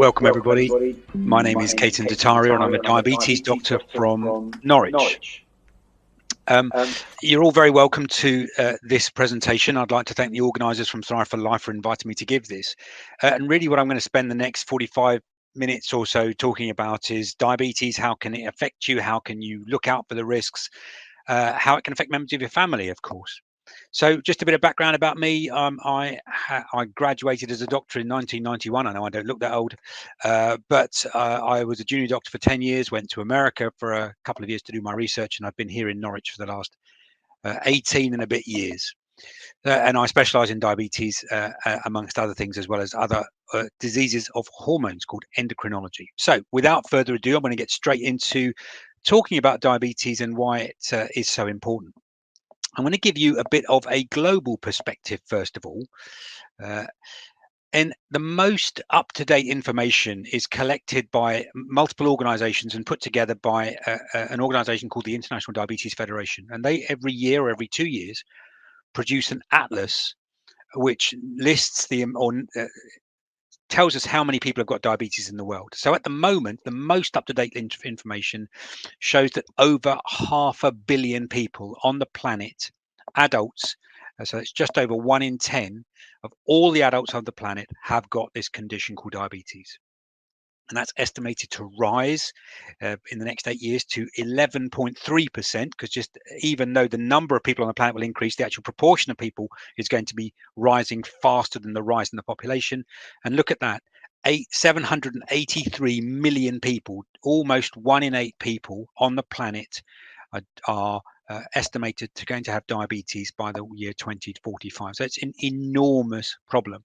Welcome everybody. My name is Ketan Dhatariya and I'm a diabetes doctor from Norwich. You're all very welcome to this presentation. I'd like to thank the organisers from Thrive for Life for inviting me to give this. And really what I'm going to spend the next 45 minutes or so talking about is diabetes. How can it affect you? How can you look out for the risks? How it can affect members of your family, of course. So just a bit of background about me. I graduated as a doctor in 1991. I know I don't look that old, but I was a junior doctor for 10 years, went to America for a couple of years to do my research, and I've been here in Norwich for the last 18 and a bit years. And I specialise in diabetes, amongst other things, as well as other diseases of hormones called endocrinology. So without further ado, I'm going to get straight into talking about diabetes and why it is so important. I'm going to give you a bit of a global perspective, first of all. And the most up-to-date information is collected by multiple organizations and put together by an organization called the International Diabetes Federation. And they, every year or every 2 years, produce an atlas which lists tells us how many people have got diabetes in the world. So at the moment, the most up-to-date information shows that over 500 million people on the planet, adults, so it's just over 1 in 10 of all the adults on the planet have got this condition called diabetes. And that's estimated to rise in the next 8 years to 11.3%, because just even though the number of people on the planet will increase, the actual proportion of people is going to be rising faster than the rise in the population. And look at that, 783 million people, almost 1 in 8 people on the planet are estimated to going to have diabetes by the year 2045. So it's an enormous problem.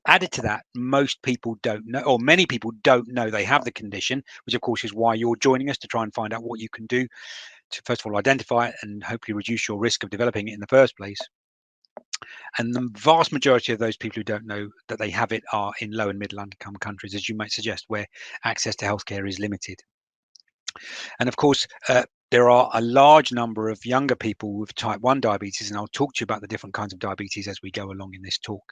Added to that, most people don't know, or many people don't know they have the condition, which of course is why you're joining us, to try and find out what you can do to, first of all, identify it and hopefully reduce your risk of developing it in the first place. And the vast majority of those people who don't know that they have it are in low and middle income countries, as you might suggest, where access to healthcare is limited. And of course, there are a large number of younger people with type 1 diabetes, and I'll talk to you about the different kinds of diabetes as we go along in this talk.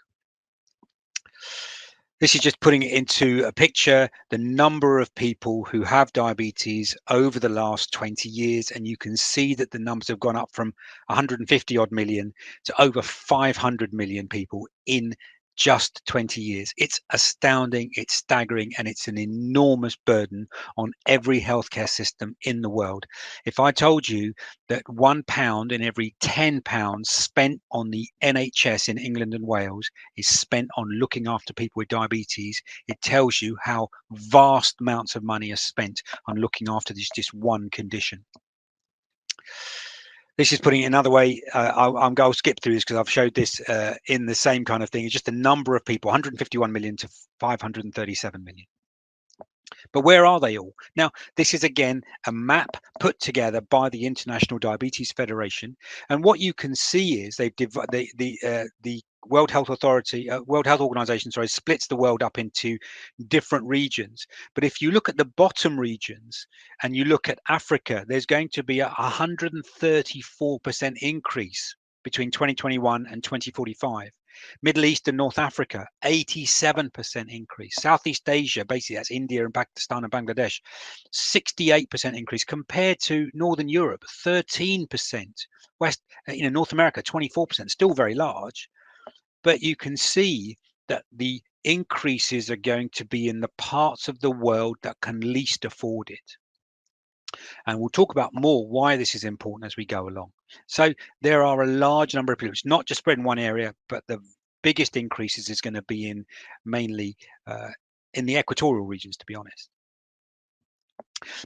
This is just putting it into a picture, the number of people who have diabetes over the last 20 years, and you can see that the numbers have gone up from 150 odd million to over 500 million people in just 20 years. It's astounding, it's staggering, and it's an enormous burden on every healthcare system in the world. If I told you that £1 in every £10 spent on the NHS in England and Wales is spent on looking after people with diabetes, it tells you how vast amounts of money are spent on looking after this just one condition. This is putting it another way. I'll skip through this because I've showed this in the same kind of thing. It's just the number of people, 151 million to 537 million. But where are they all? Now, this is again a map put together by the International Diabetes Federation, and what you can see is they've the World Health Organization, splits the world up into different regions. But if you look at the bottom regions and you look at Africa, there's going to be a 134% increase between 2021 and 2045. Middle East and North Africa, 87% increase. Southeast Asia, basically that's India and Pakistan and Bangladesh, 68% increase compared to Northern Europe, 13%. North America, 24%, still very large. But you can see that the increases are going to be in the parts of the world that can least afford it. And we'll talk about more why this is important as we go along. So there are a large number of people. It's not just spread in one area, but the biggest increases is going to be in mainly in the equatorial regions, to be honest.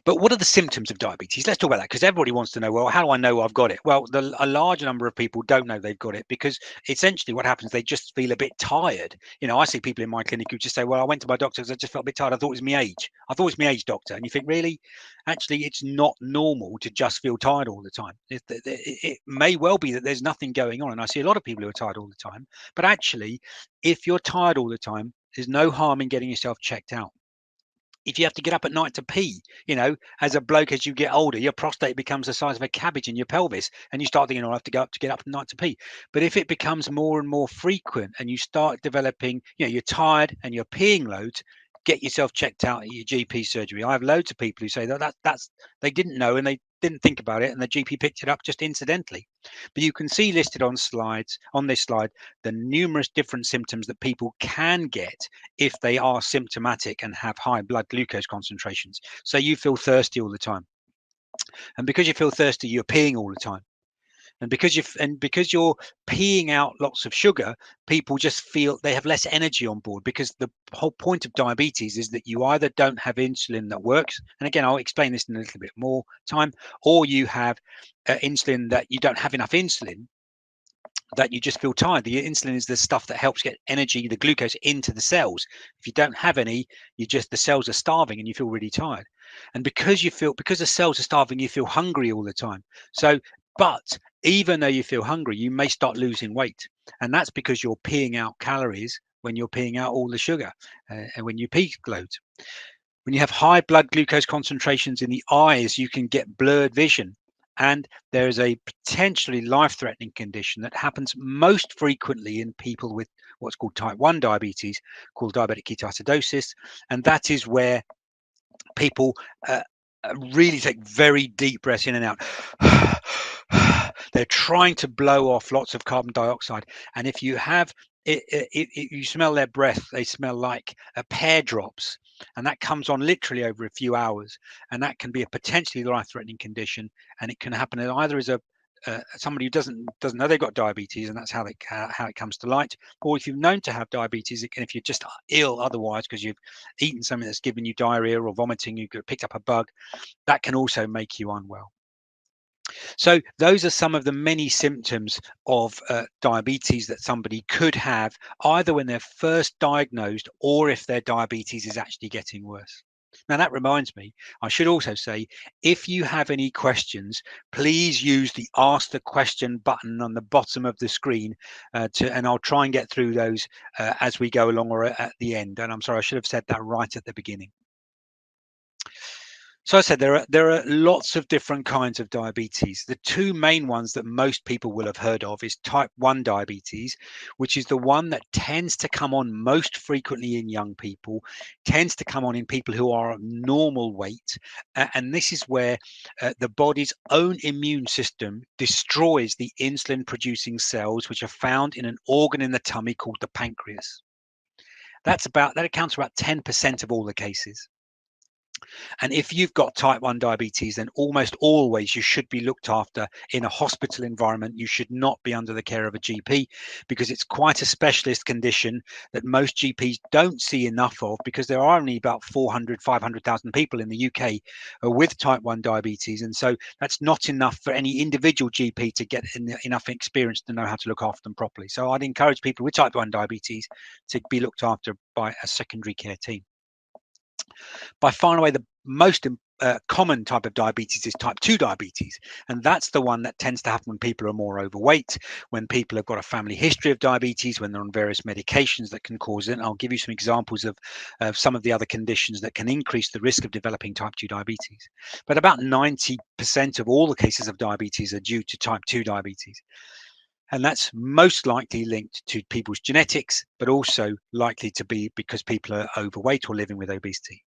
But what are the symptoms of diabetes? Let's talk about that, because everybody wants to know, well, how do I know I've got it? Well, a large number of people don't know they've got it, because essentially what happens, they just feel a bit tired. I see people in my clinic who just say, well, I went to my doctor because I just felt a bit tired. I thought it was my age. I thought it was my age, doctor. And you think, really? Actually, it's not normal to just feel tired all the time. It may well be that there's nothing going on. And I see a lot of people who are tired all the time. But actually, if you're tired all the time, there's no harm in getting yourself checked out. If you have to get up at night to pee, as a bloke, as you get older, your prostate becomes the size of a cabbage in your pelvis, and you start thinking, I have to get up at night to pee. But if it becomes more and more frequent and you start developing, you're tired and you're peeing loads, get yourself checked out at your GP surgery. I have loads of people who say that's they didn't know and they didn't think about it, and the GP picked it up just incidentally. But you can see listed on this slide the numerous different symptoms that people can get if they are symptomatic and have high blood glucose concentrations. So you feel thirsty all the time, and because you feel thirsty, you're peeing all the time. And because you're peeing out lots of sugar, people just feel they have less energy on board, because the whole point of diabetes is that you either don't have insulin that works, and again I'll explain this in a little bit more time, or you have insulin that you don't have enough insulin, that you just feel tired. The insulin is the stuff that helps get energy, the glucose, into the cells. If you don't have any, the cells are starving and you feel really tired. And because the cells are starving, you feel hungry all the time. But even though you feel hungry, you may start losing weight, and that's because you're peeing out calories when you're peeing out all the sugar, and when you pee loads. When you have high blood glucose concentrations in the eyes, you can get blurred vision. And there is a potentially life-threatening condition that happens most frequently in people with what's called type 1 diabetes, called diabetic ketoacidosis. And that is where people really take very deep breaths in and out. They're trying to blow off lots of carbon dioxide. And if you have you smell their breath, they smell like pear drops. And that comes on literally over a few hours. And that can be a potentially life-threatening condition. And it can happen either as somebody who doesn't know they've got diabetes, and that's how it comes to light, or if you've known to have diabetes, and if you're just ill otherwise because you've eaten something that's given you diarrhea or vomiting, you picked up a bug, that can also make you unwell. So those are some of the many symptoms of diabetes that somebody could have, either when they're first diagnosed or if their diabetes is actually getting worse. Now, that reminds me, I should also say, if you have any questions, please use the Ask the Question button on the bottom of the screen, and I'll try and get through those as we go along or at the end. And I'm sorry, I should have said that right at the beginning. So I said there are lots of different kinds of diabetes. The two main ones that most people will have heard of is type 1 diabetes, which is the one that tends to come on most frequently in young people, tends to come on in people who are of normal weight. And this is where the body's own immune system destroys the insulin producing cells, which are found in an organ in the tummy called the pancreas. That accounts for about 10% of all the cases. And if you've got type 1 diabetes, then almost always you should be looked after in a hospital environment. You should not be under the care of a GP, because it's quite a specialist condition that most GPs don't see enough of, because there are only about 500,000 people in the UK with type 1 diabetes. And so that's not enough for any individual GP to get enough experience to know how to look after them properly. So I'd encourage people with type 1 diabetes to be looked after by a secondary care team. By far and away, the most common type of diabetes is type 2 diabetes. And that's the one that tends to happen when people are more overweight, when people have got a family history of diabetes, when they're on various medications that can cause it. And I'll give you some examples of some of the other conditions that can increase the risk of developing type 2 diabetes. But about 90% of all the cases of diabetes are due to type 2 diabetes. And that's most likely linked to people's genetics, but also likely to be because people are overweight or living with obesity.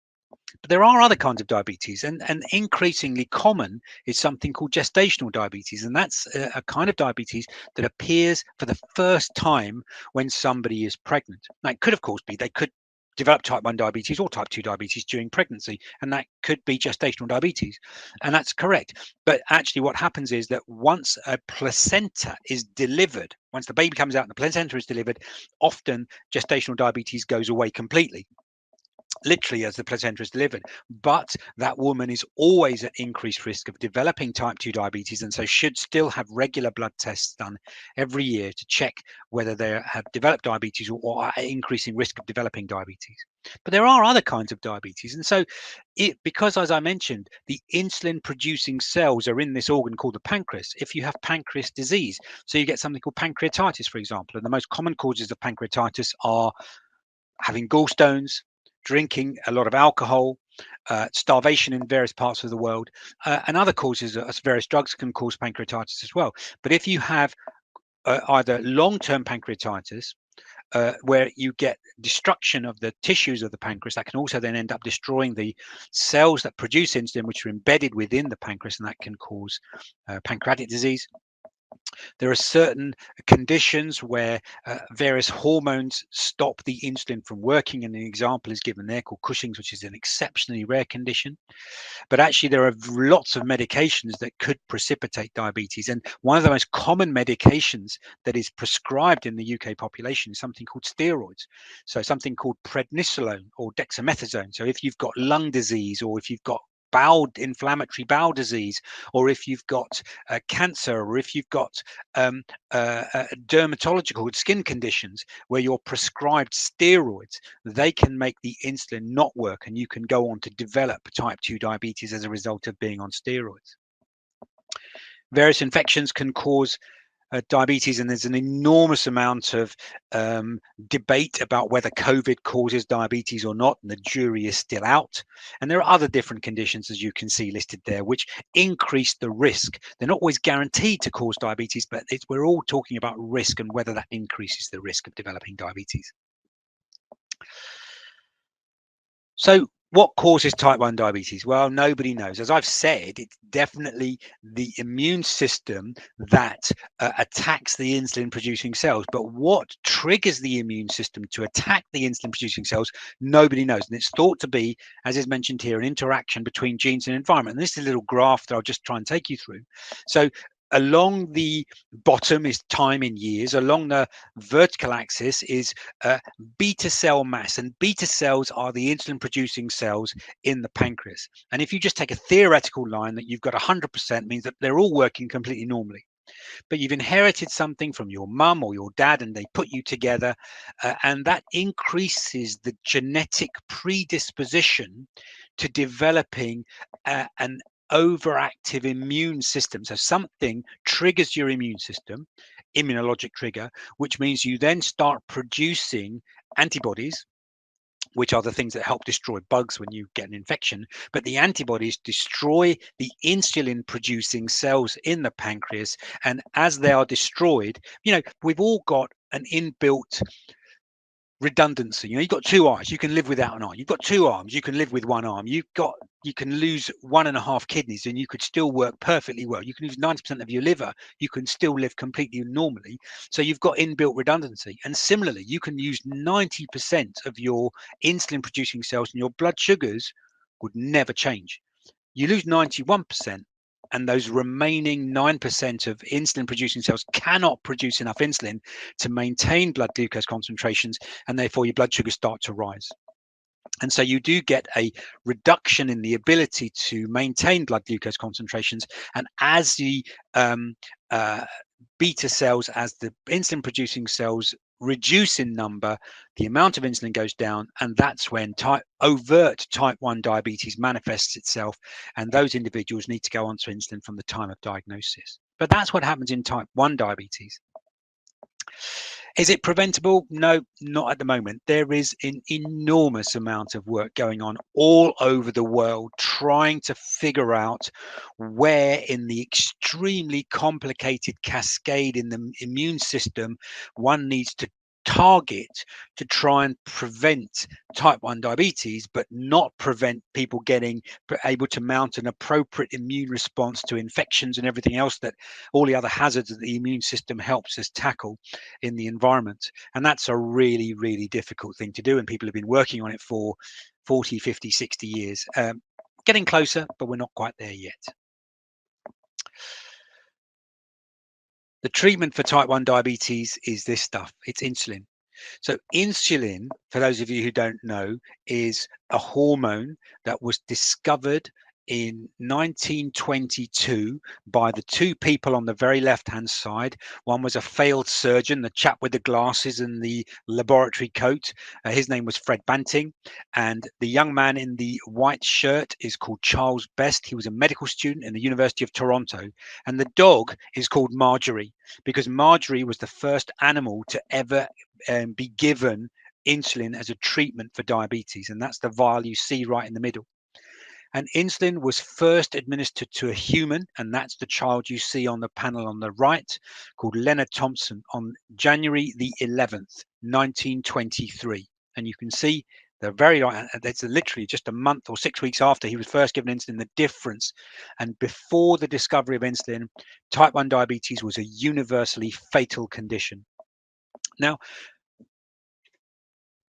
But there are other kinds of diabetes, and increasingly common is something called gestational diabetes. And that's a kind of diabetes that appears for the first time when somebody is pregnant. Now, it could, of course, be they could develop type 1 diabetes or type 2 diabetes during pregnancy, and that could be gestational diabetes. And that's correct. But actually, what happens is that once a placenta is delivered, once the baby comes out and the placenta is delivered, often gestational diabetes goes away completely, literally as the placenta is delivered. But that woman is always at increased risk of developing type 2 diabetes, and so should still have regular blood tests done every year to check whether they have developed diabetes or are at increasing risk of developing diabetes. But there are other kinds of diabetes, and so because, as I mentioned, the insulin producing cells are in this organ called the pancreas. If you have pancreas disease, so you get something called pancreatitis, for example, and the most common causes of pancreatitis are having gallstones, drinking a lot of alcohol, starvation in various parts of the world, and other causes. Various drugs can cause pancreatitis as well. But if you have either long-term pancreatitis, where you get destruction of the tissues of the pancreas that can also then end up destroying the cells that produce insulin, which are embedded within the pancreas, and that can cause pancreatic disease. There are certain conditions where various hormones stop the insulin from working, and an example is given there called Cushing's, which is an exceptionally rare condition. But actually, there are lots of medications that could precipitate diabetes, and one of the most common medications that is prescribed in the UK population is something called steroids. So something called prednisolone or dexamethasone. So if you've got lung disease, or if you've got inflammatory bowel disease, or if you've got cancer, or if you've got dermatological skin conditions where you're prescribed steroids, they can make the insulin not work, and you can go on to develop type 2 diabetes as a result of being on steroids. Various infections can cause diabetes, and there's an enormous amount of debate about whether COVID causes diabetes or not, and the jury is still out. And there are other different conditions, as you can see listed there, which increase the risk. They're not always guaranteed to cause diabetes, but we're all talking about risk and whether that increases the risk of developing diabetes. So what causes type 1 diabetes? Well, nobody knows. As I've said, it's definitely the immune system that attacks the insulin producing cells. But what triggers the immune system to attack the insulin producing cells, nobody knows. And it's thought to be, as is mentioned here, an interaction between genes and environment. And this is a little graph that I'll just try and take you through. So along the bottom is time in years. Along the vertical axis is beta cell mass, and beta cells are the insulin producing cells in the pancreas. And if you just take a theoretical line that you've got 100%, means that they're all working completely normally. But you've inherited something from your mum or your dad, and they put you together, and that increases the genetic predisposition to developing an overactive immune system. So something triggers your immune system, immunologic trigger, which means you then start producing antibodies, which are the things that help destroy bugs when you get an infection. But the antibodies destroy the insulin producing cells in the pancreas, and as they are destroyed, we've all got an inbuilt redundancy. You've got two eyes, you can live without an eye. You've got two arms, you can live with one arm. You can lose 1.5 kidneys and you could still work perfectly well. You can lose 90% of your liver, you can still live completely normally. So you've got inbuilt redundancy. And similarly, you can use 90% of your insulin producing cells, and your blood sugars would never change. You lose 91%, and those remaining 9% of insulin producing cells cannot produce enough insulin to maintain blood glucose concentrations, and therefore your blood sugars start to rise. And so you do get a reduction in the ability to maintain blood glucose concentrations. And as the beta cells, as the insulin producing cells reduce in number, the amount of insulin goes down, and that's when overt type 1 diabetes manifests itself, and those individuals need to go onto insulin from the time of diagnosis. But that's what happens in type 1 diabetes. Is it preventable? No, not at the moment. There is an enormous amount of work going on all over the world trying to figure out where in the extremely complicated cascade in the immune system one needs to target to try and prevent type 1 diabetes, but not prevent people getting able to mount an appropriate immune response to infections and everything else, that all the other hazards that the immune system helps us tackle in the environment. And that's a really, really difficult thing to do, and people have been working on it for 40, 50, 60 years. Getting closer, but we're not quite there yet. The treatment for type 1 diabetes is this stuff. It's insulin. So insulin, for those of you who don't know, is a hormone that was discovered in 1922 by the two people on the very left-hand side. One was a failed surgeon, the chap with the glasses and the laboratory coat. His name was Fred Banting. And the young man in the white shirt is called Charles Best. He was a medical student in the University of Toronto. And the dog is called Marjorie, because Marjorie was the first animal to ever be given insulin as a treatment for diabetes. And that's the vial you see right in the middle. And insulin was first administered to a human, and that's the child you see on the panel on the right, called Leonard Thompson, on January the 11th, 1923. And you can see the very, that's literally just a month or 6 weeks after he was first given insulin, the difference. And before the discovery of insulin, type 1 diabetes was a universally fatal condition. Now,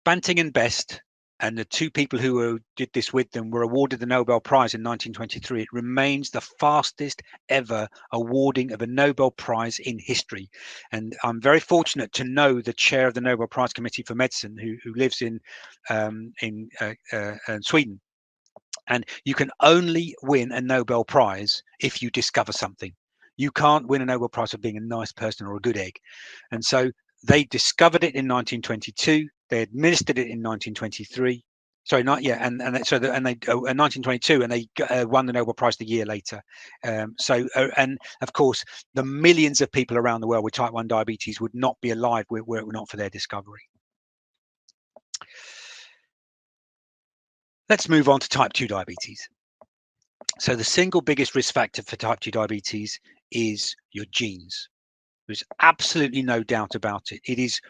Banting and Best, and the two people who did this with them, were awarded the Nobel Prize in 1923. It remains the fastest ever awarding of a Nobel Prize in history. And I'm very fortunate to know the chair of the Nobel Prize Committee for Medicine, who lives in Sweden. And you can only win a Nobel Prize if you discover something. You can't win a Nobel Prize for being a nice person or a good egg. And so they discovered it in 1922. They administered it in 1923. Sorry, not yeah, and they 1922, and they won the Nobel Prize the year later. And of course, the millions of people around the world with type 1 diabetes would not be alive were it not for their discovery. Let's move on to type 2 diabetes. So the single biggest risk factor for type 2 diabetes is your genes. There's absolutely no doubt about it.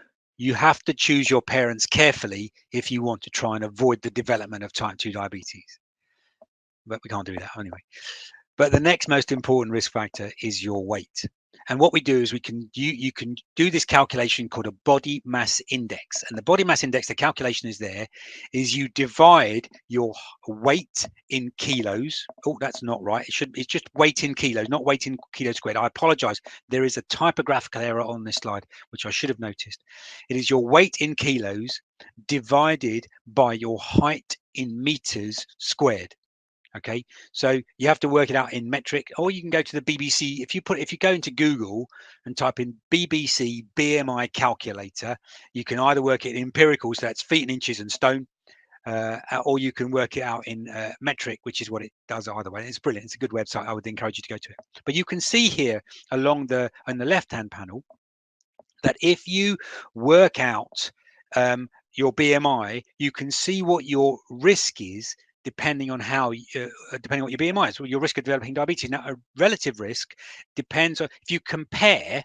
You have to choose your parents carefully if you want to try and avoid the development of type 2 diabetes. But we can't do that anyway. But the next most important risk factor is your weight. And what we do is you can do this calculation called a body mass index. And the body mass index, the calculation is you divide your weight in kilos. Oh, that's not right. It's just weight in kilos, not weight in kilos squared. I apologize. There is a typographical error on this slide, which I should have noticed. It is your weight in kilos divided by your height in meters squared. Okay, so you have to work it out in metric, or you can go to the BBC. If you go into Google and type in BBC BMI calculator, you can either work it in empirical, so that's feet and inches and stone, or you can work it out in metric, which is what it does either way. It's brilliant. It's a good website. I would encourage you to go to it. But you can see here on the left-hand panel that if you work out your BMI, you can see what your risk is depending on depending on what your BMI is. So your risk of developing diabetes. Now, a relative risk depends on if you compare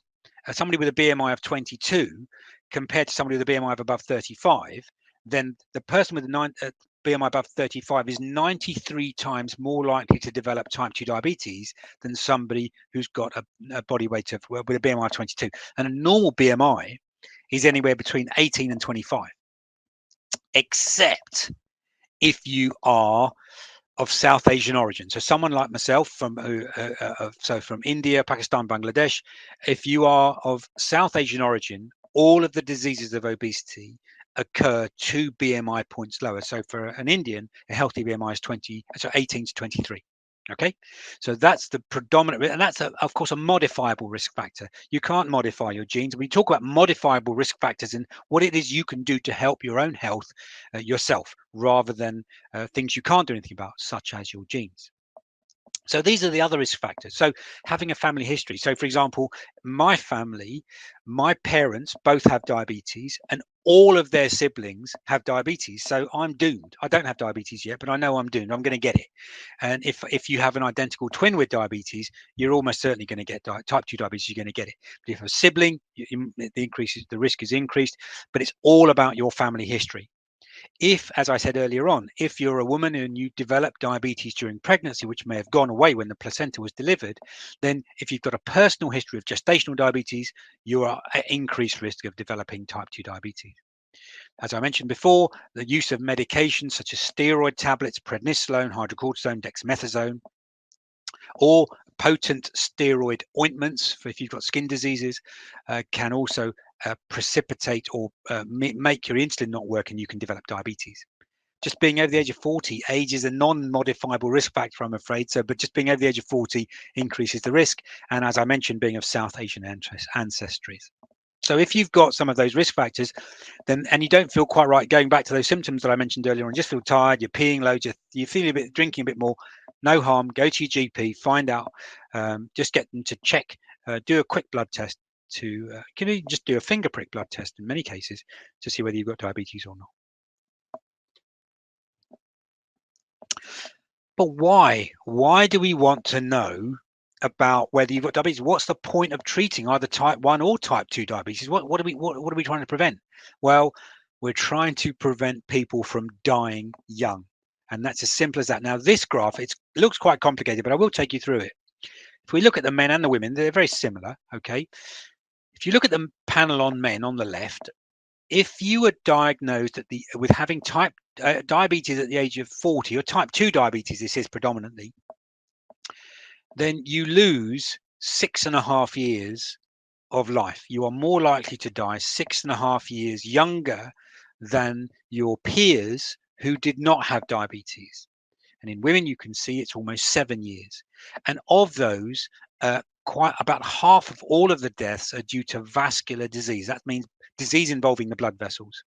somebody with a BMI of 22 compared to somebody with a BMI of above 35, then the person with a BMI above 35 is 93 times more likely to develop type 2 diabetes than somebody who's got a body weight with a BMI of 22. And a normal BMI is anywhere between 18 and 25, except if you are of South Asian origin. So someone like myself from India, Pakistan, Bangladesh, if you are of South Asian origin, all of the diseases of obesity occur 2 BMI points lower. So for an Indian, a healthy BMI is 18 to 23. Okay, so that's the predominant, and that's of course a modifiable risk factor. You can't modify your genes. We talk about modifiable risk factors and what it is you can do to help your own health yourself, rather than things you can't do anything about, such as your genes. So these are the other risk factors. So having a family history. So for example, my family, my parents both have diabetes, and all of their siblings have diabetes. So I'm doomed. I don't have diabetes yet, but I know I'm doomed. I'm going to get it. And if you have an identical twin with diabetes, you're almost certainly going to get type 2 diabetes. You're going to get it. But if a sibling, the risk is increased. But it's all about your family history. If, as I said earlier on, if you're a woman and you develop diabetes during pregnancy, which may have gone away when the placenta was delivered, then if you've got a personal history of gestational diabetes, you are at increased risk of developing type 2 diabetes. As I mentioned before, the use of medications such as steroid tablets, prednisolone, hydrocortisone, dexamethasone, or potent steroid ointments for if you've got skin diseases can also precipitate or make your insulin not work, and you can develop diabetes. Just being over the age of 40, age is a non-modifiable risk factor, I'm afraid. But just being over the age of 40 increases the risk. And as I mentioned, being of South Asian ancestries. So if you've got some of those risk factors, then and you don't feel quite right, going back to those symptoms that I mentioned earlier on, just feel tired, you're peeing loads, you're feeling drinking a bit more, no harm, go to your GP, find out, just get them to check, do a quick blood test can you just do a finger prick blood test in many cases to see whether you've got diabetes or not. But why? Why do we want to know about whether you've got diabetes? What's the point of treating either type 1 or type 2 diabetes? What are we trying to prevent? Well, we're trying to prevent people from dying young. And that's as simple as that. Now, this graph, it looks quite complicated, but I will take you through it. If we look at the men and the women, they're very similar, okay? If you look at the panel on men on the left, if you were diagnosed with having diabetes at the age of 40, or type 2 diabetes, this is predominantly, then you lose 6.5 years of life. You are more likely to die 6.5 years younger than your peers who did not have diabetes. And in women, you can see it's almost 7 years. And of those, quite about half of all of the deaths are due to vascular disease. That means disease involving the blood vessels.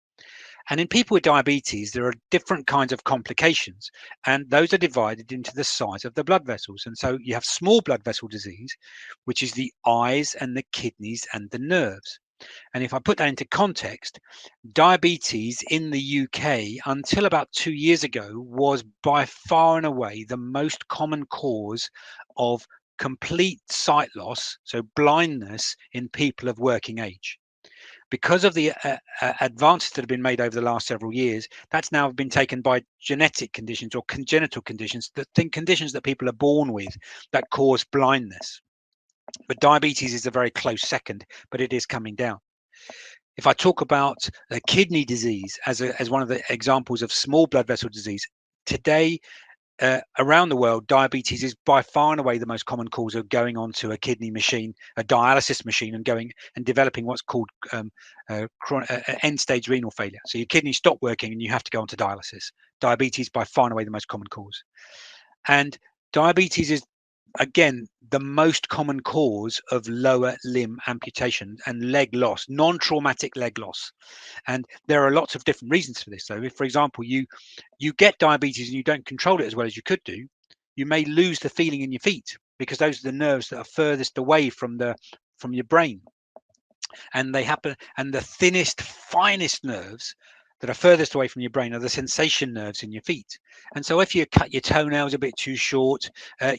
And in people with diabetes, there are different kinds of complications, and those are divided into the size of the blood vessels. And so you have small blood vessel disease, which is the eyes and the kidneys and the nerves. And if I put that into context, diabetes in the UK until about 2 years ago was by far and away the most common cause of complete sight loss, so blindness in people of working age. Because of the advances that have been made over the last several years, that's now been taken by genetic conditions or congenital conditions, conditions that people are born with that cause blindness. But diabetes is a very close second, but it is coming down. If I talk about kidney disease as one of the examples of small blood vessel disease, today around the world, diabetes is by far and away the most common cause of going onto a kidney machine, a dialysis machine, and going and developing what's called end-stage renal failure. So your kidneys stop working and you have to go onto dialysis. Diabetes by far and away the most common cause. And diabetes is, again, the most common cause of lower limb amputation and leg loss, non-traumatic leg loss. And there are lots of different reasons for this. So if, for example, you get diabetes and you don't control it as well as you could do, you may lose the feeling in your feet, because those are the nerves that are furthest away from your brain. And the thinnest, finest nerves that are furthest away from your brain are the sensation nerves in your feet. And so if you cut your toenails a bit too short,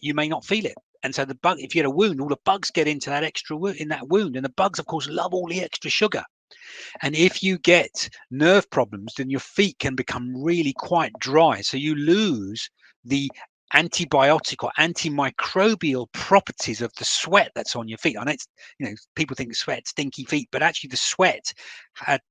you may not feel it. And so if you had a wound, all the bugs get into that extra in that wound, and the bugs, of course, love all the extra sugar. And if you get nerve problems, then your feet can become really quite dry. So you lose the antibiotic or antimicrobial properties of the sweat that's on your feet. I know people think sweat, stinky feet, but actually the sweat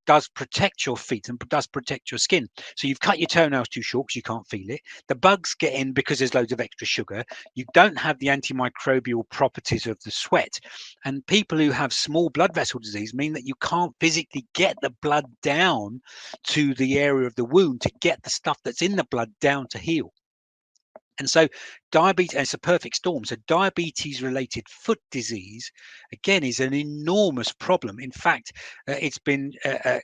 does protect your feet and does protect your skin. So you've cut your toenails too short because you can't feel it. The bugs get in because there's loads of extra sugar. You don't have the antimicrobial properties of the sweat. And people who have small blood vessel disease mean that you can't physically get the blood down to the area of the wound to get the stuff that's in the blood down to heal. And so diabetes, it's a perfect storm. So diabetes related foot disease, again, is an enormous problem. In fact, it's been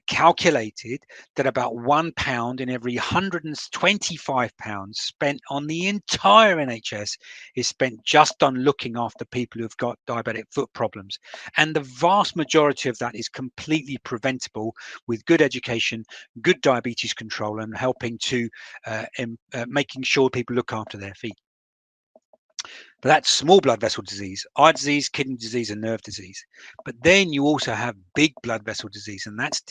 calculated that about £1 in every 125 pounds spent on the entire NHS is spent just on looking after people who've got diabetic foot problems. And the vast majority of that is completely preventable with good education, good diabetes control, and helping to making sure people look after their feet. But that's small blood vessel disease, eye disease, kidney disease, and nerve disease. But then you also have big blood vessel disease, and that's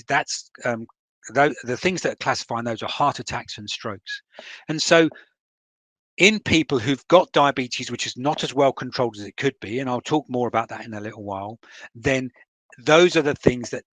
the things that are classifying those are heart attacks and strokes. And so in people who've got diabetes, which is not as well controlled as it could be, and I'll talk more about that in a little while, then those are the things that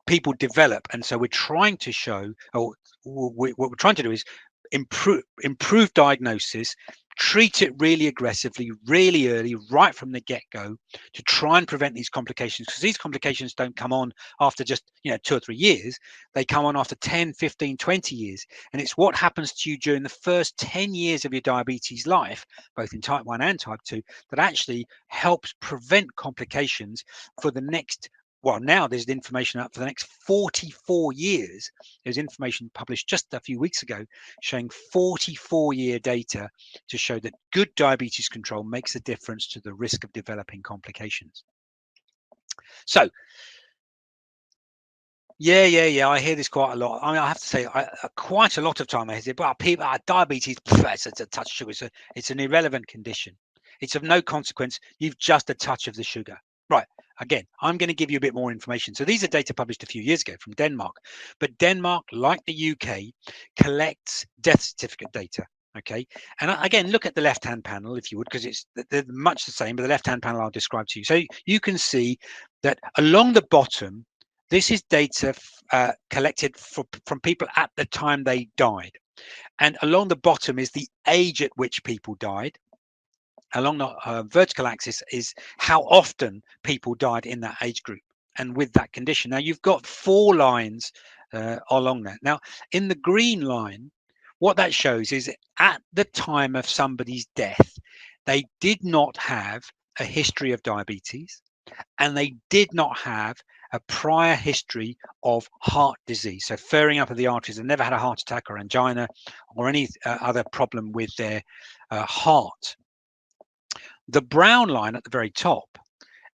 people develop. And so we're trying to show, or what we're trying to do is improve diagnosis, treat it really aggressively, really early, right from the get-go, to try and prevent these complications, because these complications don't come on after just 2 or 3 years. They come on after 10, 15, 20 years. And it's what happens to you during the first 10 years of your diabetes life, both in type 1 and type 2, that actually helps prevent complications for the next, well, now there's information up for the next 44 years. There's information published just a few weeks ago showing 44-year data to show that good diabetes control makes a difference to the risk of developing complications. So Yeah. I hear this quite a lot. I mean, I have to say, quite a lot of time I hear, well, people, diabetes, it's a touch of sugar. It's an irrelevant condition. It's of no consequence. You've just a touch of the sugar. Right. Again, I'm going to give you a bit more information. So these are data published a few years ago from Denmark. But Denmark, like the UK, collects death certificate data. Okay. And again, look at the left-hand panel, if you would, because they're much the same, but the left-hand panel I'll describe to you. So you can see that along the bottom, this is data collected from people at the time they died. And along the bottom is the age at which people died. Along the vertical axis is how often people died in that age group and with that condition. Now you've got 4 lines along that. Now in the green line, what that shows is at the time of somebody's death, they did not have a history of diabetes, and they did not have a prior history of heart disease, so furring up of the arteries. They never had a heart attack or angina or any other problem with their heart. The brown line at the very top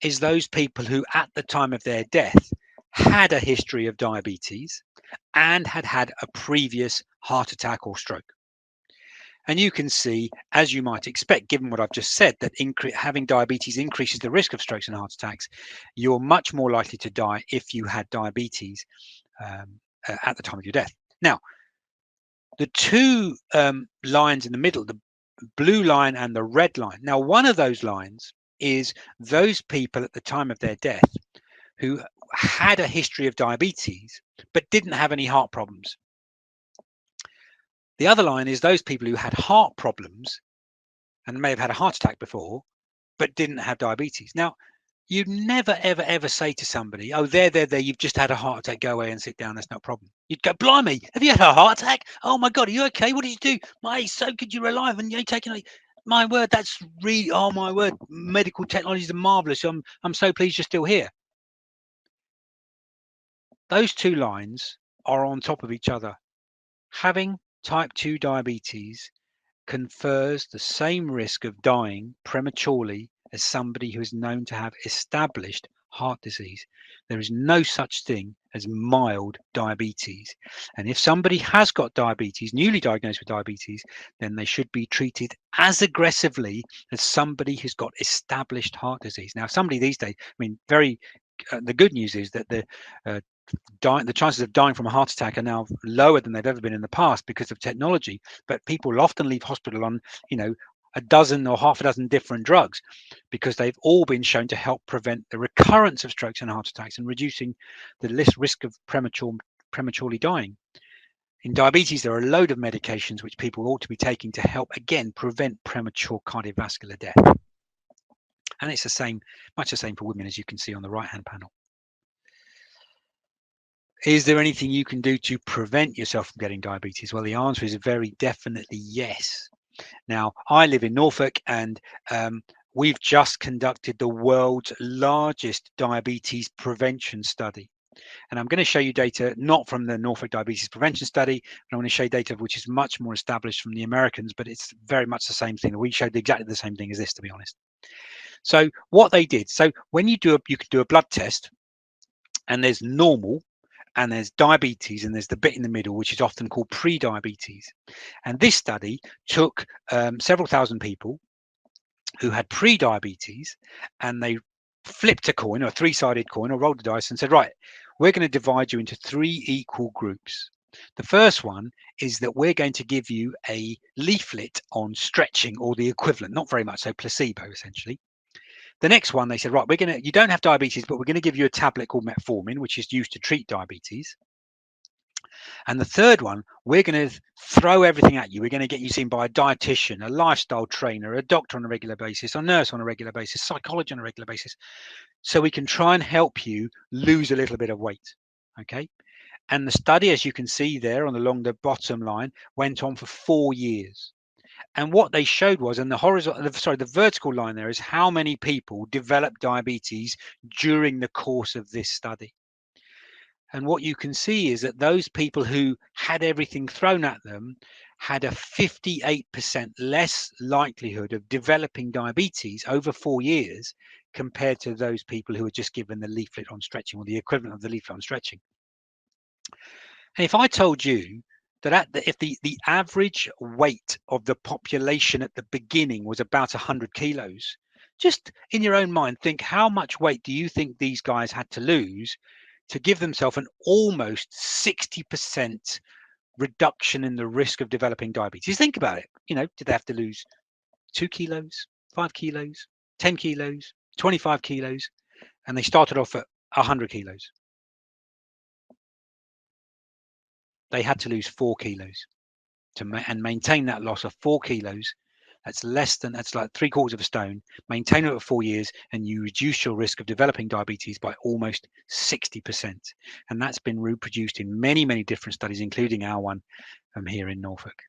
is those people who, at the time of their death, had a history of diabetes and had had a previous heart attack or stroke. And you can see, as you might expect, given what I've just said, that having diabetes increases the risk of strokes and heart attacks. You're much more likely to die if you had diabetes at the time of your death. Now, the 2 lines in the middle, the blue line and the red line. Now, one of those lines is those people at the time of their death who had a history of diabetes but didn't have any heart problems. The other line is those people who had heart problems and may have had a heart attack before, but didn't have diabetes. Now, you'd never, ever say to somebody, oh, there, you've just had a heart attack, go away and sit down, that's no problem. You'd go, blimey, have you had a heart attack? Oh my God, are you okay? What did you do? My, so good you're alive and you're taking, my word, that's really, oh my word, medical technologies are marvelous. I'm so pleased you're still here. Those 2 lines are on top of each other. Having type 2 diabetes confers the same risk of dying prematurely as somebody who is known to have established heart disease. There is no such thing as mild diabetes. And if somebody has got diabetes, newly diagnosed with diabetes, then they should be treated as aggressively as somebody who's got established heart disease. Now, somebody these days, I mean, the good news is that the chances of dying from a heart attack are now lower than they've ever been in the past because of technology. But people often leave hospital on, a dozen or half a dozen different drugs because they've all been shown to help prevent the recurrence of strokes and heart attacks and reducing the risk of prematurely dying. In diabetes, there are a load of medications which people ought to be taking to help, again, prevent premature cardiovascular death. And it's much the same for women, as you can see on the right-hand panel. Is there anything you can do to prevent yourself from getting diabetes? Well, the answer is very definitely yes. Now, I live in Norfolk, and we've just conducted the world's largest diabetes prevention study. And I'm going to show you data not from the Norfolk Diabetes Prevention Study, but I'm going to show you data which is much more established from the Americans, but it's very much the same thing. We showed exactly the same thing as this, to be honest. So what they did, so when you can do a blood test, and there's normal, and there's diabetes, and there's the bit in the middle, which is often called pre-diabetes. And this study took several thousand people who had pre-diabetes, and they flipped a coin, or a 3-sided coin, or rolled the dice and said, right, we're going to divide you into 3 equal groups. The first one is that we're going to give you a leaflet on stretching, or the equivalent, not very much, so placebo essentially. The next one, they said, right, you don't have diabetes, but we're going to give you a tablet called metformin, which is used to treat diabetes. And the third one, we're going to throw everything at you. We're going to get you seen by a dietitian, a lifestyle trainer, a doctor on a regular basis, a nurse on a regular basis, psychology on a regular basis, so we can try and help you lose a little bit of weight. Okay. And the study, as you can see there along the bottom line, went on for 4 years. And what they showed was, and the vertical line there is how many people developed diabetes during the course of this study. And what you can see is that those people who had everything thrown at them had a 58% less likelihood of developing diabetes over 4 years compared to those people who were just given the leaflet on stretching, or the equivalent of the leaflet on stretching. And if I told you that if the average weight of the population at the beginning was about 100 kilos, just in your own mind, think how much weight do you think these guys had to lose to give themselves an almost 60% reduction in the risk of developing diabetes? Think about it. Did they have to lose 2 kilos, 5 kilos, 10 kilos, 25 kilos? And they started off at 100 kilos. They had to lose 4 kilos and maintain that loss of 4 kilos. That's like 3/4 of a stone. Maintain it for 4 years, and you reduce your risk of developing diabetes by almost 60%. And that's been reproduced in many, many different studies, including our one here in Norfolk.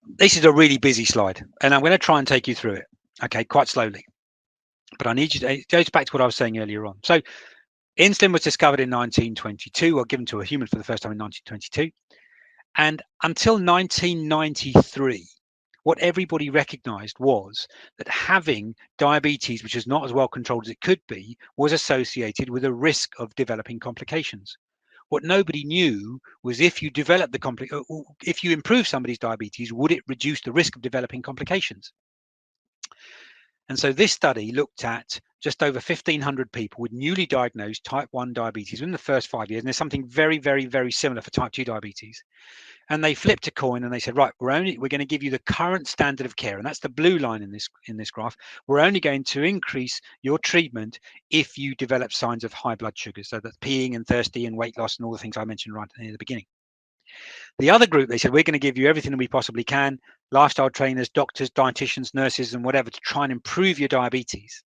This is a really busy slide, and I'm going to try and take you through it, okay, quite slowly. But I need you to, it goes back to what I was saying earlier on. So insulin was discovered in 1922, or given to a human for the first time in 1922. And until 1993, what everybody recognized was that having diabetes, which is not as well controlled as it could be, was associated with a risk of developing complications. What nobody knew was if you develop if you improve somebody's diabetes, would it reduce the risk of developing complications? And so this study looked at just over 1,500 people with newly diagnosed type 1 diabetes in the first 5 years. And there's something very, very, very similar for type 2 diabetes. And they flipped a coin and they said, right, we're going to give you the current standard of care. And that's the blue line in this graph. We're only going to increase your treatment if you develop signs of high blood sugar. So that's peeing and thirsty and weight loss and all the things I mentioned right at the beginning. The other group, they said, we're going to give you everything that we possibly can, lifestyle trainers, doctors, dietitians, nurses, and whatever, to try and improve your diabetes.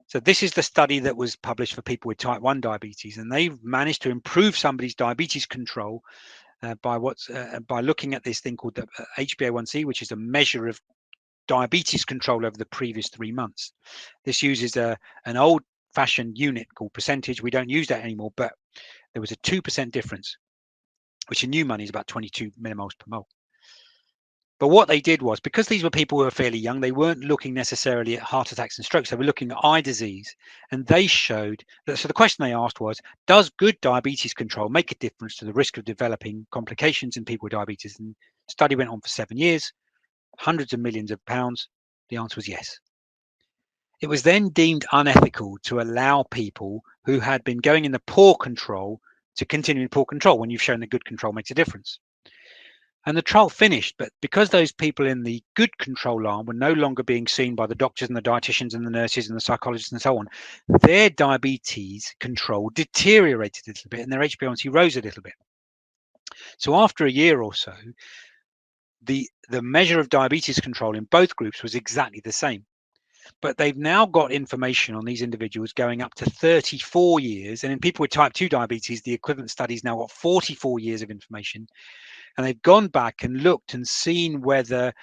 So this is the study that was published for people with type 1 diabetes, and they've managed to improve somebody's diabetes control by looking at this thing called the HbA1c, which is a measure of diabetes control over the previous 3 months. This uses an old-fashioned unit called percentage. We don't use that anymore, but there was a 2% difference, which in new money is about 22 millimoles per mole. But what they did was, because these were people who were fairly young, they weren't looking necessarily at heart attacks and strokes. They were looking at eye disease. And they showed that, so the question they asked was, does good diabetes control make a difference to the risk of developing complications in people with diabetes? And the study went on for 7 years, hundreds of millions of pounds. The answer was yes. It was then deemed unethical to allow people who had been going in the poor control to continue in poor control when you've shown that good control makes a difference. And the trial finished, but because those people in the good control arm were no longer being seen by the doctors and the dietitians and the nurses and the psychologists and so on, their diabetes control deteriorated a little bit and their HbA1c rose a little bit. So after a year or so, the measure of diabetes control in both groups was exactly the same. But they've now got information on these individuals going up to 34 years. And in people with type 2 diabetes, the equivalent study's now got 44 years of information. And they've gone back and looked and seen whether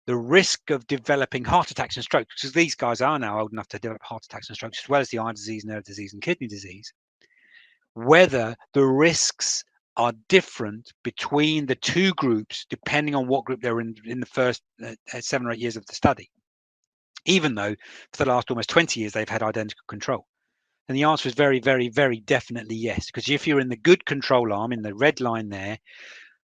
the risk of developing heart attacks and strokes, because these guys are now old enough to develop heart attacks and strokes, as well as the eye disease, nerve disease, and kidney disease, whether the risks are different between the two groups, depending on what group they're in the first 7 or 8 years of the study, even though for the last almost 20 years they've had identical control. And the answer is very, very, very definitely yes, because if you're in the good control arm, in the red line there,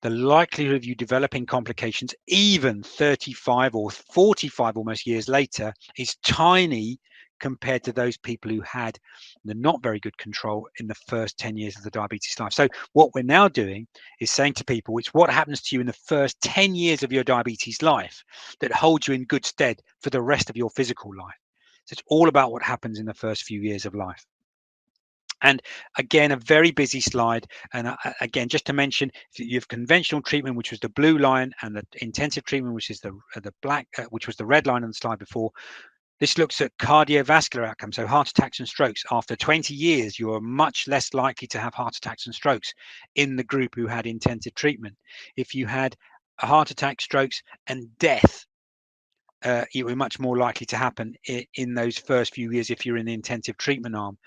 the likelihood of you developing complications, even 35 or 45 almost years later, is tiny compared to those people who had the not very good control in the first 10 years of the diabetes life. So what we're now doing is saying to people, it's what happens to you in the first 10 years of your diabetes life that holds you in good stead for the rest of your physical life. So it's all about what happens in the first few years of life. And again, a very busy slide. And again, just to mention, you have conventional treatment, which was the blue line, and the intensive treatment, which is the black, which was the red line on the slide before. This looks at cardiovascular outcomes, so heart attacks and strokes. After 20 years, you are much less likely to have heart attacks and strokes in the group who had intensive treatment. If you had a heart attack, strokes, and death, it will be much more likely to happen in those first few years if you're in the intensive treatment arm.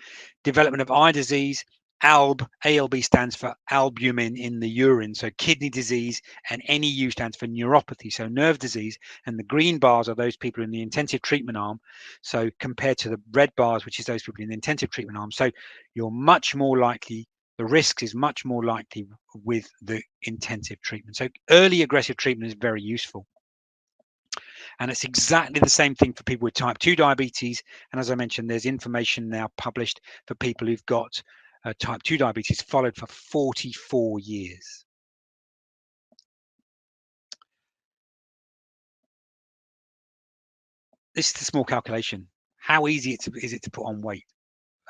Development of eye disease ALB stands for albumin in the urine, so kidney disease, and NEU stands for neuropathy, so nerve disease. And the green bars are those people in the intensive treatment arm. So compared to the red bars, which is those people in the intensive treatment arm. So you're much more likely, the risk is much more likely with the intensive treatment. So early aggressive treatment is very useful. And it's exactly the same thing for people with type 2 diabetes. And as I mentioned, there's information now published for people who've got type 2 diabetes followed for 44 years. This is the small calculation. How easy is it to put on weight?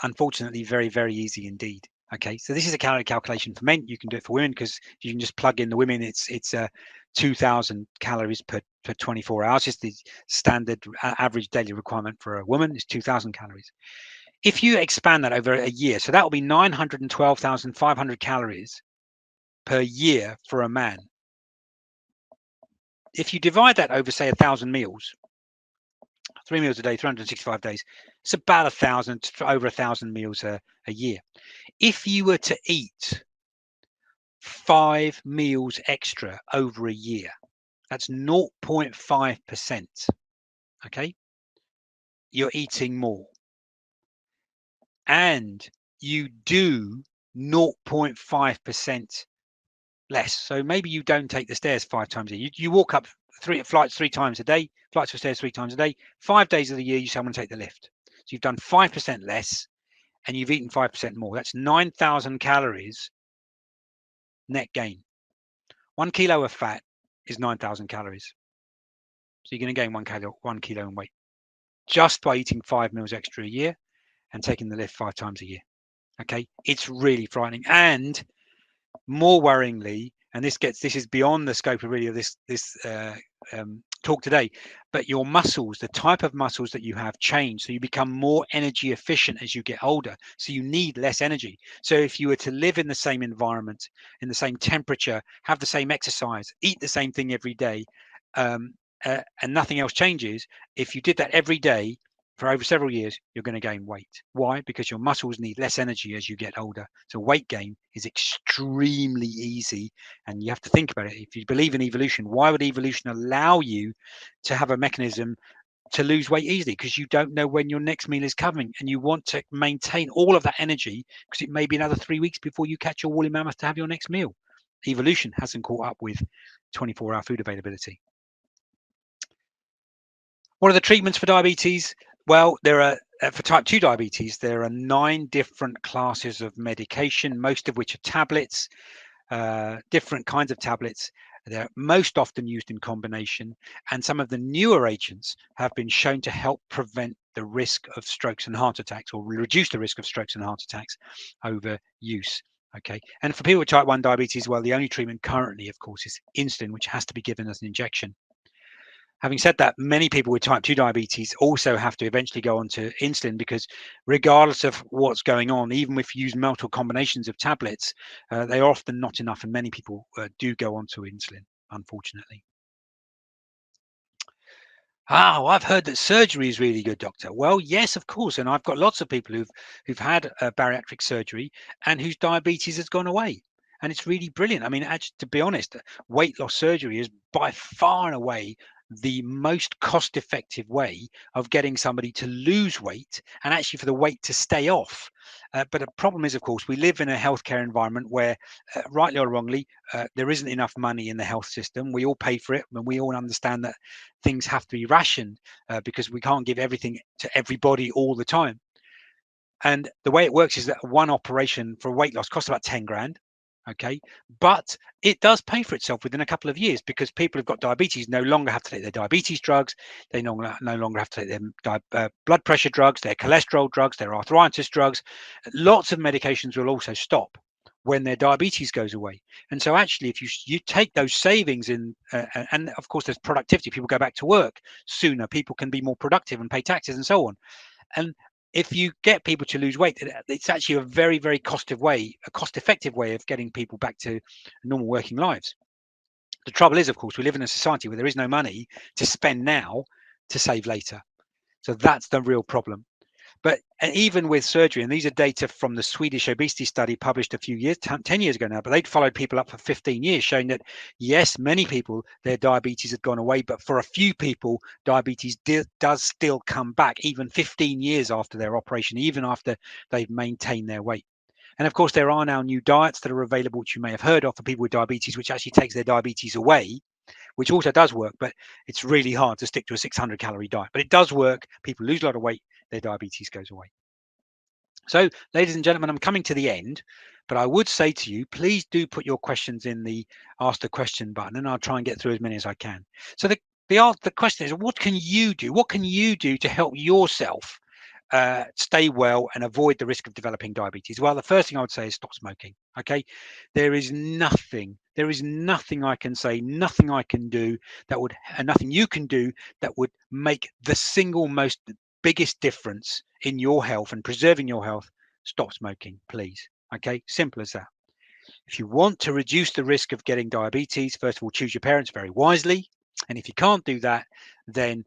Unfortunately, very, very easy indeed. Okay, so this is a calorie calculation for men. You can do it for women because you can just plug in the women. It's 2,000 calories per 24 hours. Just the standard average daily requirement for a woman is 2,000 calories. If you expand that over a year, so that will be 912,500 calories per year for a man. If you divide that over, say, 1,000 meals, 3 meals a day, 365 days, it's about 1,000, over 1,000 meals a year. If you were to eat 5 meals extra over a year, that's 0.5%. Okay, you're eating more, and you do 0.5% less. So maybe you don't take the stairs 5 times a year. You walk up flights 3 times a day, flights of stairs 3 times a day. 5 days of the year, you say, I'm going to take the lift. So you've done 5% less, and you've eaten 5% more. That's 9,000 calories net gain. 1 kilo of fat is 9,000 calories. So you're going to gain 1 kilo in weight just by eating 5 meals extra a year and taking the lift 5 times a year. Okay, it's really frightening. And more worryingly, and this is beyond the scope of really of this talk today, but your muscles, the type of muscles that you have change, so you become more energy efficient as you get older, so you need less energy. So if you were to live in the same environment, in the same temperature, have the same exercise, eat the same thing every day, and nothing else changes, if you did that every day for over several years, you're going to gain weight. Why? Because your muscles need less energy as you get older. So weight gain is extremely easy. And you have to think about it. If you believe in evolution, why would evolution allow you to have a mechanism to lose weight easily? Because you don't know when your next meal is coming, and you want to maintain all of that energy because it may be another 3 weeks before you catch your woolly mammoth to have your next meal. Evolution hasn't caught up with 24-hour food availability. What are the treatments for diabetes? Well, there are for type 2 diabetes, there are 9 different classes of medication, most of which are tablets, different kinds of tablets. They're most often used in combination, and some of the newer agents have been shown to help prevent the risk of strokes and heart attacks, or reduce the risk of strokes and heart attacks over use. Okay, and for people with type 1 diabetes, well, the only treatment currently, of course, is insulin, which has to be given as an injection. Having said that, many people with type 2 diabetes also have to eventually go on to insulin, because regardless of what's going on, even if you use multiple combinations of tablets, they are often not enough, and many people do go on to insulin, unfortunately. Oh, I've heard that surgery is really good, doctor. Well, yes, of course, and I've got lots of people who've had bariatric surgery and whose diabetes has gone away, and it's really brilliant. I mean, actually, to be honest, weight loss surgery is by far and away the most cost-effective way of getting somebody to lose weight, and actually for the weight to stay off. But the problem is, of course, we live in a healthcare environment where, rightly or wrongly, there isn't enough money in the health system. We all pay for it, and we all understand that things have to be rationed because we can't give everything to everybody all the time. And the way it works is that one operation for weight loss costs about 10 grand. Okay, but it does pay for itself within a couple of years, because people who've got diabetes no longer have to take their diabetes drugs. They no longer have to take their blood pressure drugs, their cholesterol drugs, their arthritis drugs. Lots of medications will also stop when their diabetes goes away. And so actually, if you take those savings in, and of course there's productivity, people go back to work sooner, people can be more productive and pay taxes and so on. And if you get people to lose weight, it's actually a very, very cost-effective way of getting people back to normal working lives. The trouble is, of course, we live in a society where there is no money to spend now to save later. So that's the real problem. But even with surgery, and these are data from the Swedish obesity study published a few years, 10 years ago now, but they'd followed people up for 15 years, showing that, yes, many people, their diabetes had gone away, but for a few people, diabetes does still come back, even 15 years after their operation, even after they've maintained their weight. And of course, there are now new diets that are available, which you may have heard of for people with diabetes, which actually takes their diabetes away, which also does work, but it's really hard to stick to a 600 calorie diet. But it does work. People lose a lot of weight, their diabetes goes away. So, ladies and gentlemen, I'm coming to the end, but I would say to you, please do put your questions in the ask the question button, and I'll try and get through as many as I can. So the question is, what can you do? What can you do to help yourself stay well and avoid the risk of developing diabetes? Well, the first thing I would say is stop smoking. Okay, there is nothing I can say, nothing I can do that would, and nothing you can do that would make the single most biggest difference in your health and preserving your health. Stop smoking, please. Okay, simple as that. If you want to reduce the risk of getting diabetes, first of all, choose your parents very wisely. And if you can't do that, then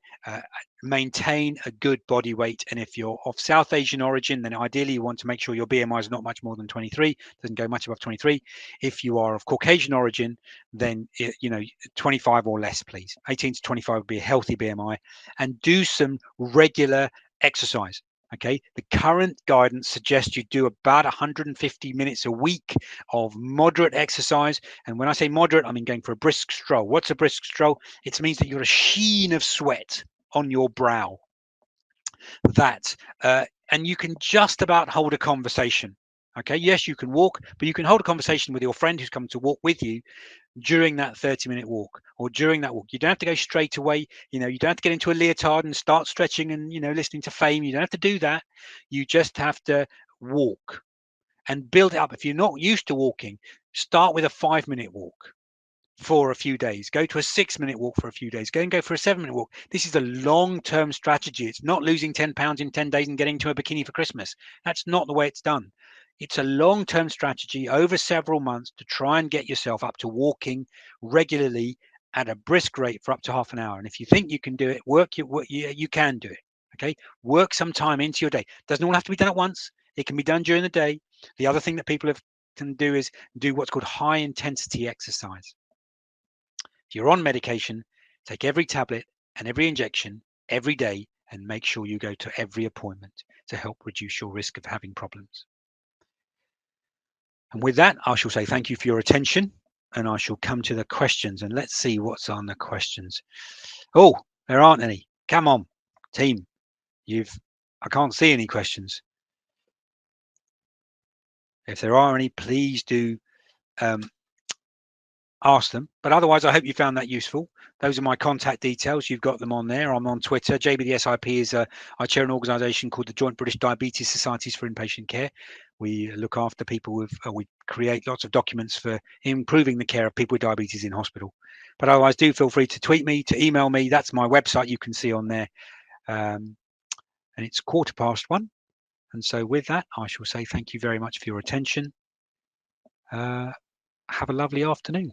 maintain a good body weight. And if you're of South Asian origin, then ideally you want to make sure your BMI is not much more than 23, doesn't go much above 23. If you are of Caucasian origin, then 25 or less, please. 18 to 25 would be a healthy BMI. And do some regular exercise. Okay, the current guidance suggests you do about 150 minutes a week of moderate exercise. And when I say moderate, I mean going for a brisk stroll. What's a brisk stroll? It means that you've got a sheen of sweat on your brow. And you can just about hold a conversation. Okay, yes, you can walk, but you can hold a conversation with your friend who's come to walk with you during that 30-minute walk, or during that walk. You don't have to go straight away. You don't have to get into a leotard and start stretching and listening to Fame. You don't have to do that. You just have to walk and build it up. If you're not used to walking, start with a 5-minute walk for a few days. Go to a 6-minute walk for a few days. Go for a 7-minute walk. This is a long-term strategy. It's not losing 10 pounds in 10 days and getting to a bikini for Christmas. That's not the way it's done. It's a long-term strategy over several months to try and get yourself up to walking regularly at a brisk rate for up to half an hour. And if you think you can do it, you can do it. Okay, work some time into your day. Doesn't all have to be done at once. It can be done during the day. The other thing that people can do is do what's called high intensity exercise. If you're on medication, take every tablet and every injection every day, and make sure you go to every appointment to help reduce your risk of having problems. And with that, I shall say thank you for your attention, and I shall come to the questions, and let's see what's on the questions. Oh, there aren't any. Come on, team. I can't see any questions. If there are any, please do ask them. But otherwise, I hope you found that useful. Those are my contact details. You've got them on there. I'm on Twitter. JBDSIP is I chair an organisation called the Joint British Diabetes Societies for Inpatient Care. We look after people with, we create lots of documents for improving the care of people with diabetes in hospital. But otherwise, do feel free to tweet me, to email me. That's my website. You can see on there. And it's 1:15. And so with that, I shall say thank you very much for your attention. Have a lovely afternoon.